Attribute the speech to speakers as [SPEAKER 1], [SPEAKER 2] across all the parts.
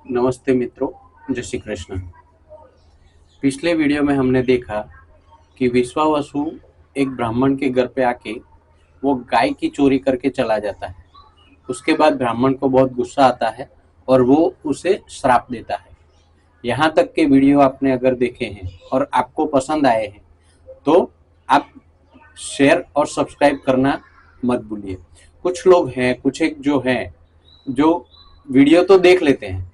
[SPEAKER 1] नमस्ते मित्रों, जय श्री कृष्ण। पिछले वीडियो में हमने देखा कि विश्वावसु एक ब्राह्मण के घर पे आके वो गाय की चोरी करके चला जाता है। उसके बाद ब्राह्मण को बहुत गुस्सा आता है और वो उसे श्राप देता है। यहाँ तक के वीडियो आपने अगर देखे हैं और आपको पसंद आए हैं तो आप शेयर और सब्सक्राइब करना मत भूलिए। कुछ लोग हैं, कुछ एक जो हैं जो वीडियो तो देख लेते हैं,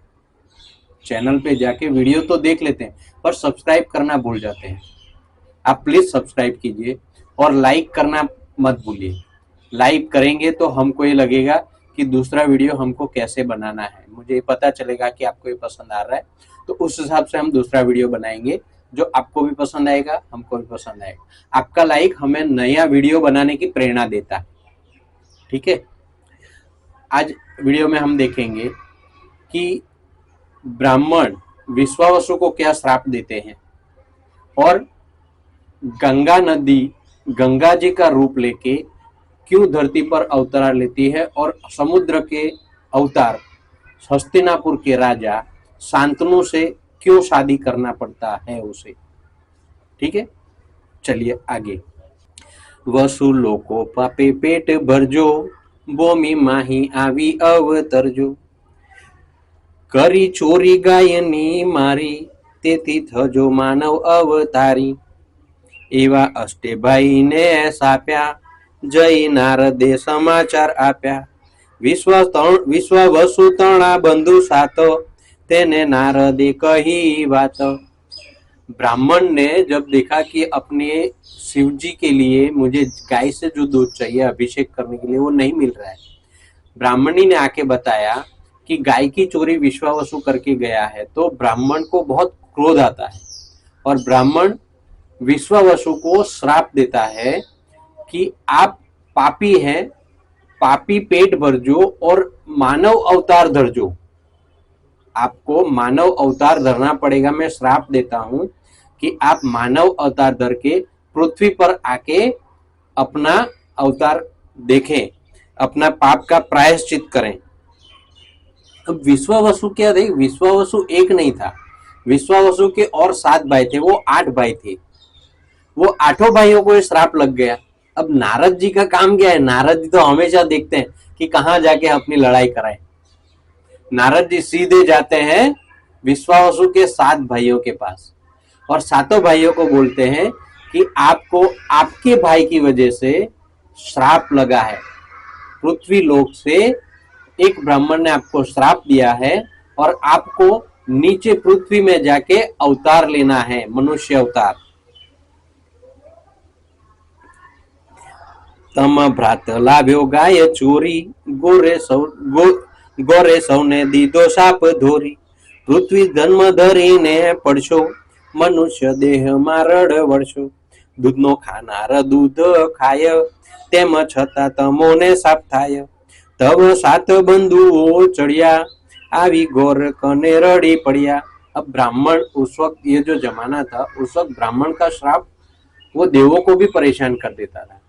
[SPEAKER 1] चैनल पे जाके वीडियो तो देख लेते हैं पर सब्सक्राइब करना भूल जाते हैं। आप प्लीज सब्सक्राइब कीजिए और लाइक करना मत भूलिए। लाइक करेंगे तो हमको ये लगेगा कि दूसरा वीडियो हमको कैसे बनाना है, मुझे पता चलेगा कि आपको ये पसंद आ रहा है, तो उस हिसाब से हम दूसरा वीडियो बनाएंगे जो आपको भी पसंद आएगा, हमको भी पसंद आएगा। आपका लाइक हमें नया वीडियो बनाने की प्रेरणा देता है। ठीक है, आज वीडियो में हम देखेंगे कि ब्राह्मण विश्वावसु को क्या श्राप देते हैं और गंगा नदी गंगा जी का रूप लेके क्यों धरती पर अवतार लेती है और समुद्र के अवतार हस्तिनापुर के राजा शांतनु से क्यों शादी करना पड़ता है उसे। ठीक है, चलिए आगे। वसु लोको पापे पेट भरजो, बोमी माही आवी अवतरजो। કરી ચોરી ગાયની મારી, તેથી થજો માનવ અવતારી। એવા અષ્ટેભાઈને સાપ્યા, જય નારદે સમાચાર આપ્યા। વિશ્વાવસુ તણા બંધુ સાત, તેને नारदे कही बात। ब्राह्मण ने जब देखा कि अपने शिव जी के लिए मुझे गाय से जो दूध चाहिए अभिषेक करने के लिए वो नहीं मिल रहा है, ब्राह्मणी ने आके बताया कि गाय की चोरी विश्वावसु करके गया है, तो ब्राह्मण को बहुत क्रोध आता है और ब्राह्मण विश्वावसु को श्राप देता है कि आप पापी हैं, पापी पेट भरजो और मानव अवतार धरजो। आपको मानव अवतार धरना पड़ेगा। मैं श्राप देता हूं कि आप मानव अवतार धर के पृथ्वी पर आके अपना अवतार देखें, अपना पाप का प्रायश्चित करें। अब विश्वावसु क्या थे? विश्वावसु एक नहीं था, विश्वावसु के और 7 भाई थे, वो 8 भाई थे। वो 8 भाइयों को श्राप लग गया। अब नारद जी का काम क्या है? नारद जी तो हमेशा देखते हैं कि कहां जाके अपनी लड़ाई कराए। नारद जी सीधे जाते हैं विश्वावसु के 7 भाइयों के पास और 7 भाइयों को बोलते हैं कि आपको आपके भाई की वजह से श्राप लगा है। पृथ्वी लोक से एक ब्राह्मण ने आपको श्राप दिया है और आपको नीचे पृथ्वी में जाके अवतार लेना है, मनुष्य अवतार। तम भ्रात लाभ्यो गाय चोरी, गोरे सौने दीधो साप धोरी। पृथ्वी जन्म धरीने પડશો, મનુષ્ય દેહમાં રડ વળશો। દૂધનો ખાનાર દૂધ ખાય, તેમ છતાં તમોને સાપ થાય। तब 7 बंधुओं चढ़िया, आवी गोर कने रड़ी पड़िया। अब ब्राह्मण उस वक्त, ये जो जमाना था उस वक्त, ब्राह्मण का श्राप वो देवों को भी परेशान कर देता था।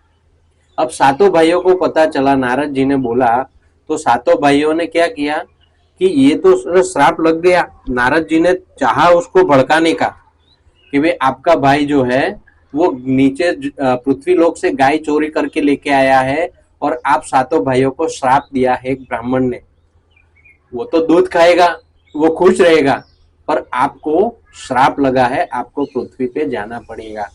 [SPEAKER 1] अब 7 भाइयों को पता चला, नारद जी ने बोला, तो 7 भाइयों ने क्या किया कि ये तो श्राप लग गया। नारद जी ने चाहा उसको भड़काने का कि भाई आपका भाई जो है वो नीचे पृथ्वी लोक से गाय चोरी करके लेके आया है और आप 7 भाइयों को श्राप दिया है एक ब्राह्मण ने। वो तो दूध खाएगा, वो खुश रहेगा, पर आपको श्राप लगा है, आपको पृथ्वी पे जाना पड़ेगा।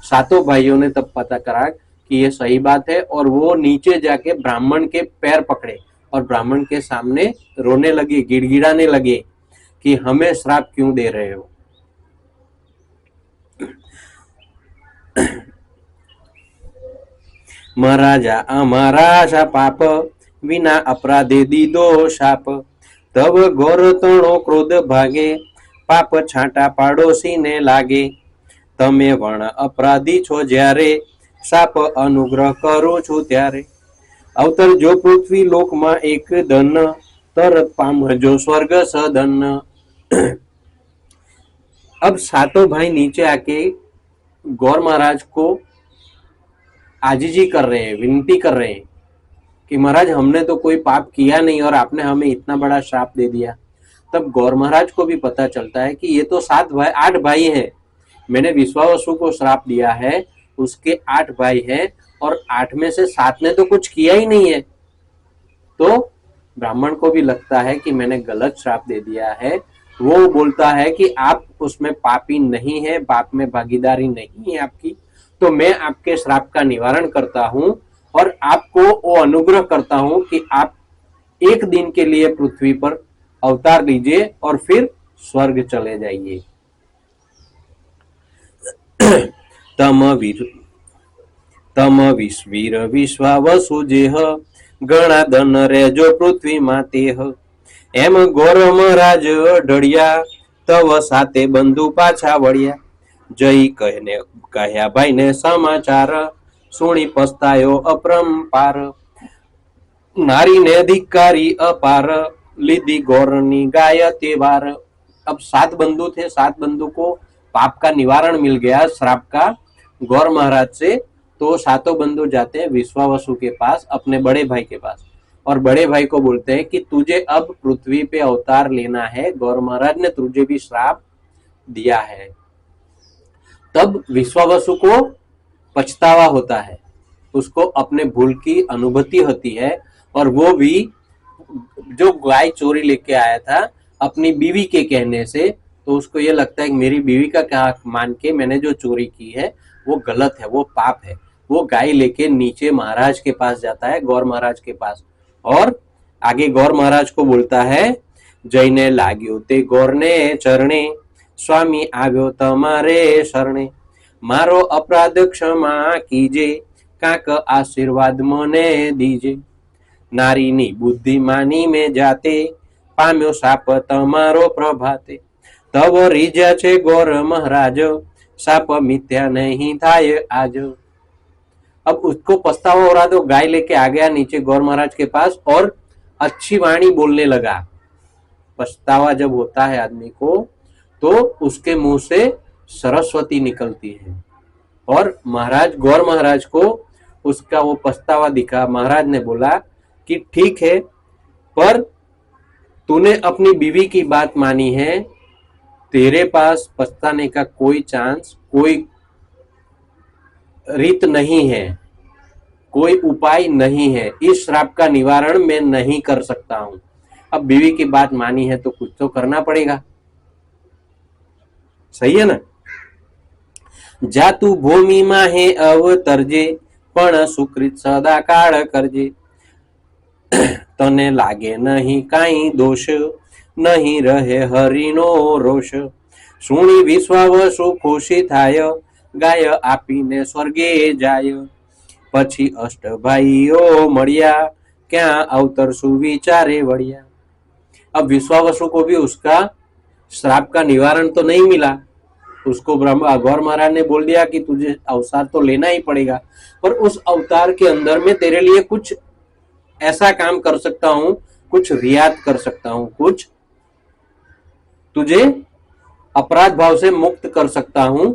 [SPEAKER 1] 7 भाइयों ने तब पता करा कि ये सही बात है और वो नीचे जाके ब्राह्मण के पैर पकड़े और ब्राह्मण के सामने रोने लगे, गिड़गिड़ाने लगे कि हमें श्राप क्यों दे रहे हो। महाराजा अमारा शा पाप, विना अपराधे दीदो शाप। तब घोर तणो क्रोध भागे, पाप छाटा पाड़ोशी ने लागे। तमे वण अपराधी छो ज्यारे, शाप अनुग्रह करू छू त्यारे। अवतर जो पृथ्वी लोक में एक धन, तरत पामजो स्वर्ग सदन। अब 7 भाई नीचे आके गौर महाराज को आजीजी कर रहे हैं, विनती कर रहे हैं कि महाराज हमने तो कोई पाप किया नहीं और आपने हमें इतना बड़ा श्राप दे दिया। तब गौर महाराज को भी पता चलता है कि ये तो 8 भाई है, मैंने विश्वावसु को श्राप दिया है, उसके 8 भाई हैं और 8 में से 7 ने तो कुछ किया ही नहीं है। तो ब्राह्मण को भी लगता है कि मैंने गलत श्राप दे दिया है। वो बोलता है कि आप उसमें पापी नहीं है, पाप में भागीदारी नहीं है आपकी, तो मैं आपके श्राप का निवारण करता हूं और आपको वो अनुग्रह करता हूं कि आप एक दिन के लिए पृथ्वी पर अवतार लीजिए और फिर स्वर्ग चले जाइए। तम विश्वीर विश्वावसु जेह घणा धन रेजो पृथ्वी मातेह। एम गौर महाराज ढड़िया तव साते बंधु पाछा वड़िया। जय कहया भाई ने समाचार सुनी पछतायो अपरंपार। नारी ने धिक्कारी अपार लीधी गौरनी गाय तेवार। अब 7 बंधु थे, 7 बंधु को पाप का निवारण मिल गया श्राप का गौर महाराज से। तो 7 बंधु जाते हैं विश्वावसु के पास, अपने बड़े भाई के पास, और बड़े भाई को बोलते हैं कि तुझे अब पृथ्वी पे अवतार लेना है, गौर महाराज ने तुझे भी श्राप दिया है। तब विश्वावसु को पछतावा होता है, उसको अपने भूल की अनुभूति होती है, और वो भी जो गाय चोरी लेके आया था अपनी बीवी के कहने से, तो उसको ये लगता है कि मेरी बीवी का क्या मान के मैंने जो चोरी की है वो गलत है, वो पाप है। वो गाय लेके नीचे महाराज के पास जाता है, गौर महाराज के पास, और आगे गौर महाराज को बोलता है, जैने लाग्यो ते गौर ने चरणे, स्वामी आव्यो तमारे शरणे। मारो अपराध क्षमा कीजे, काक आशीर्वाद मने दीजे। नारीनी बुद्धिमानी में जाते, पाम्यो साप तमारो प्रभाते। तब રીજ્યા છે गौर महाराज, साप मिथ्या नहीं थाय आज। अब उसको पछतावा हो रहा, तो गाय लेके आ गया नीचे गौर महाराज के पास और अच्छी वाणी बोलने लगा। पछतावा जब होता है आदमी को तो उसके मुंह से सरस्वती निकलती है, और महाराज गौर महाराज को उसका वो पछतावा दिखा। महाराज ने बोला कि ठीक है, पर तूने अपनी बीवी की बात मानी है, तेरे पास पछताने का कोई चांस, कोई रीत नहीं है, कोई उपाय नहीं है। इस श्राप का निवारण मैं नहीं कर सकता हूं। अब बीवी की बात मानी है तो कुछ तो करना पड़ेगा, सही है ना। जा तू भूमि माहे अवतरजे, पण सुकृत सदा काळ करजे। तने लागे नहीं काई दोष, नहीं रहे हरिनो रोष। सुनी विश्वावसु खुशी थाय, गाय आपीने स्वर्गे जाय। पछी अष्ट भाईओ मळ्या, क्या अवतर सुविचारे वळ्या। अब विश्वावसु को भी उसका श्राप का निवारण तो नहीं मिला। उसको गौर महाराज ने बोल दिया कि तुझे अवतार तो लेना ही पड़ेगा, पर उस अवतार के अंदर में तेरे लिए कुछ ऐसा काम कर सकता हूं, कुछ रियायत कर सकता हूं, कुछ तुझे अपराध भाव से मुक्त कर सकता हूं।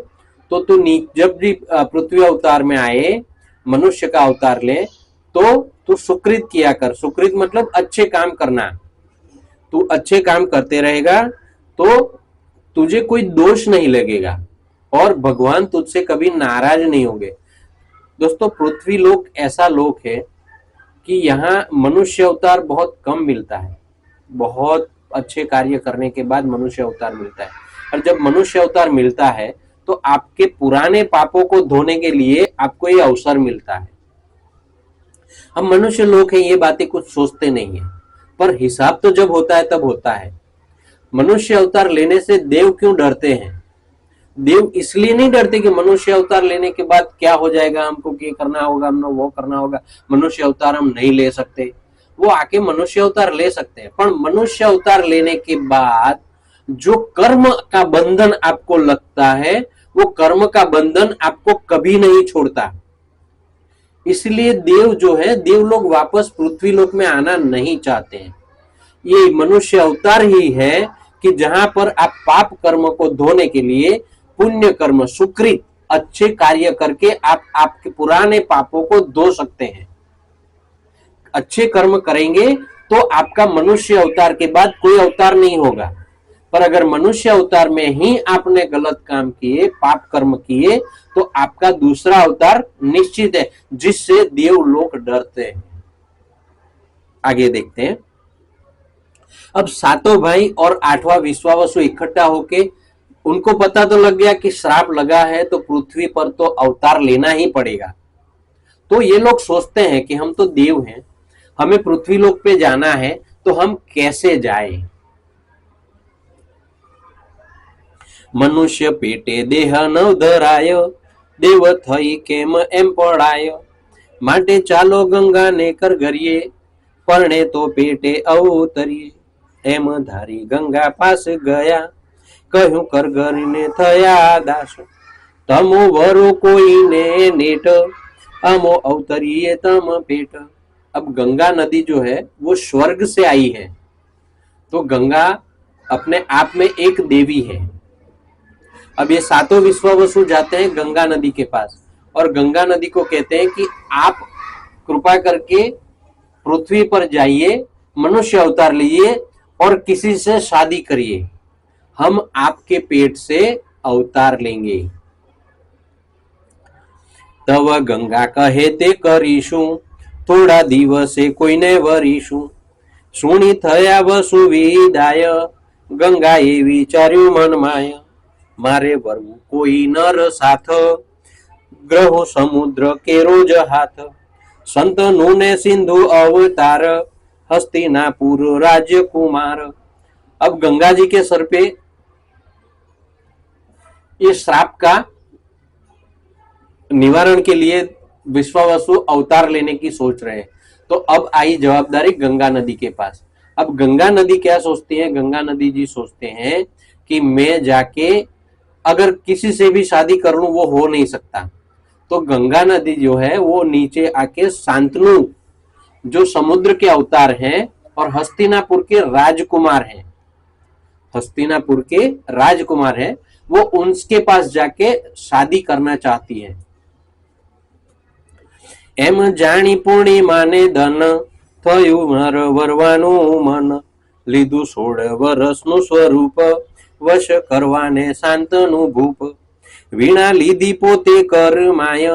[SPEAKER 1] तो तू जब भी पृथ्वी अवतार में आए, मनुष्य का अवतार ले, तो तू सुकृत किया कर। सुकृत मतलब अच्छे काम करना। तू अच्छे काम करते रहेगा तो तुझे कोई दोष नहीं लगेगा और भगवान तुझसे कभी नाराज नहीं होंगे। दोस्तों, पृथ्वी लोक ऐसा लोक है कि यहाँ मनुष्य अवतार बहुत कम मिलता है। बहुत अच्छे कार्य करने के बाद मनुष्य अवतार मिलता है, और जब मनुष्य अवतार मिलता है तो आपके पुराने पापों को धोने के लिए आपको ये अवसर मिलता है। हम मनुष्य लोग हैं, ये बातें कुछ सोचते नहीं है, पर हिसाब तो जब होता है तब होता है। मनुष्य अवतार लेने से देव क्यों डरते हैं? देव इसलिए नहीं डरते कि मनुष्य अवतार लेने के बाद क्या हो जाएगा, हमको ये करना होगा, हमने वो करना होगा, मनुष्य अवतार हम नहीं ले सकते। वो आके मनुष्य अवतार ले सकते हैं, पर मनुष्य अवतार लेने के बाद जो कर्म का बंधन आपको लगता है, वो कर्म का बंधन आपको कभी नहीं छोड़ता। इसलिए देव जो है, देव लोग वापस पृथ्वी लोक में आना नहीं चाहते हैं। ये मनुष्य अवतार ही है कि जहां पर आप पाप कर्म को धोने के लिए पुण्य कर्म, सुकृत, अच्छे कार्य करके आप आपके पुराने पापों को धो सकते हैं। अच्छे कर्म करेंगे तो तो आपका मनुष्य अवतार के बाद कोई अवतार नहीं होगा। पर अगर मनुष्य अवतार में ही आपने गलत काम किए, पाप कर्म किए, तो आपका दूसरा अवतार निश्चित है, जिससे देवलोक डरते हैं। आगे देखते हैं। अब सातों भाई और आठवां विश्वावसु इकट्ठा होके, उनको पता तो लग गया कि श्राप लगा है तो पृथ्वी पर तो अवतार लेना ही पड़ेगा। तो ये लोग सोचते हैं कि हम तो देव हैं, हमें पृथ्वी लोक पे जाना है, तो हम कैसे जाए। मनुष्य पेटे देह न धराय, देव थई केम एम पड़ाय, माटे चालो गंगा ने कर गरिए, परणे तो पेटे अवतरिए। एम धारी गंगा पास गया, कहूं कर गरिने थया दास, तमो वरो कोई ने नेट, अमो अवतरिए तम पेट। अब गंगा नदी जो है वो स्वर्ग से आई है, तो गंगा अपने आप में एक देवी है। अब ये सातों विश्वावसु जाते हैं गंगा नदी के पास, और गंगा नदी को कहते हैं कि आप कृपा करके पृथ्वी पर जाइए, मनुष्य अवतार लीजिए और किसी से शादी करिए, हम आपके पेट से अवतार लेंगे। तव गंगा कहे ते करीशु, थोड़ा दिवसे कोईने वरीशु, सुनी थया वसु विदाय, गंगाए विचार्यु मनमा, मारे वरवु कोई नर साथ, ग्रहो समुद्र के रोज हाथ, संतनु ने सिंधु अवतार, हस्तिनापुर राज्य कुमार। अब गंगा जी के सर पे ये श्राप का निवारण के लिए विश्वावसु अवतार लेने की सोच रहे हैं। तो अब आई जवाबदारी गंगा नदी के पास। अब गंगा नदी क्या सोचती है, गंगा नदी जी सोचते हैं कि मैं जाके अगर किसी से भी शादी कर लूं वो हो नहीं सकता, तो गंगा नदी जो है वो नीचे आके शांतनु जो समुद्र के अवतार हैं और हस्तिनापुर के राजकुमार हैं, हस्तिनापुर के राजकुमार हैं, वो उनके पास जाके शादी करना चाहती है। एम जानी पूर्णिमा ने धन, थयु मार वरवानु मन, लीधु 16 वर्षनु स्वरूप, वश करवाने शांतनु भूप, वीणा लीधी पोते कर माय,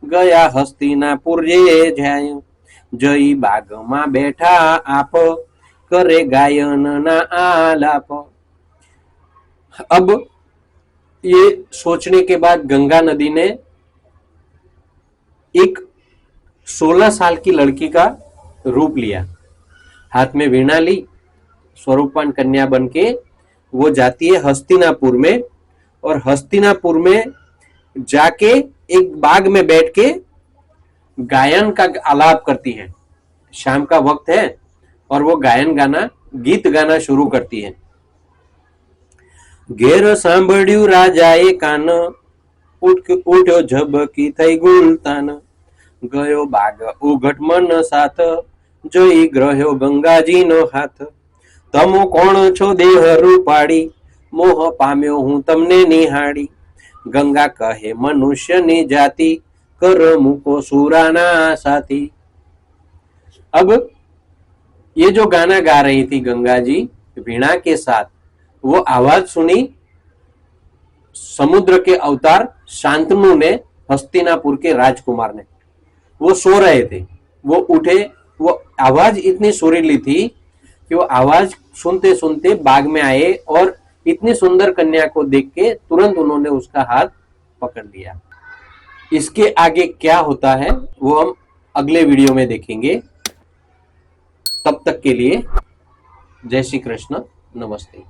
[SPEAKER 1] गया हस्तिनापुर जे जाय, जई बाग में बैठा आप, करे गायन ना आलाप। अब ये सोचने के बाद गंगा नदी ने एक 16 साल की लड़की का रूप लिया, हाथ में वीणा ली, स्वरूपान कन्या बनके वो जाती है हस्तिनापुर में, और हस्तिनापुर में जाके एक बाग में बैठ के गायन का आलाप करती है। शाम का वक्त है और वो गायन गाना, गीत गाना शुरू करती है। घेर सांभळ्यु राजाए कान, उठ्यो झबकी थई गुलतान, गयो बाग उघट मन साथ, जोई ग्रह्यो गंगाजी नो हाथ, तमो कोण छो देह रूपाड़ी, मोह पाम्यो हूँ तमने निहाड़ी, गंगा कहे मनुष्य नी जाति, कर मुको सुराना साथी। अब ये जो गाना गा रही थी गंगा जी वीणा के साथ, वो आवाज सुनी समुद्र के अवतार शांतनु ने, हस्तिनापुर के राजकुमार ने। वो सो रहे थे, वो उठे, वो आवाज इतनी सुरीली थी कि वो आवाज सुनते सुनते बाग में आए और इतनी सुंदर कन्या को देख के तुरंत उन्होंने उसका हाथ पकड़ लिया। इसके आगे क्या होता है वो हम अगले वीडियो में देखेंगे। तब तक के लिए जय श्री कृष्ण, नमस्ते।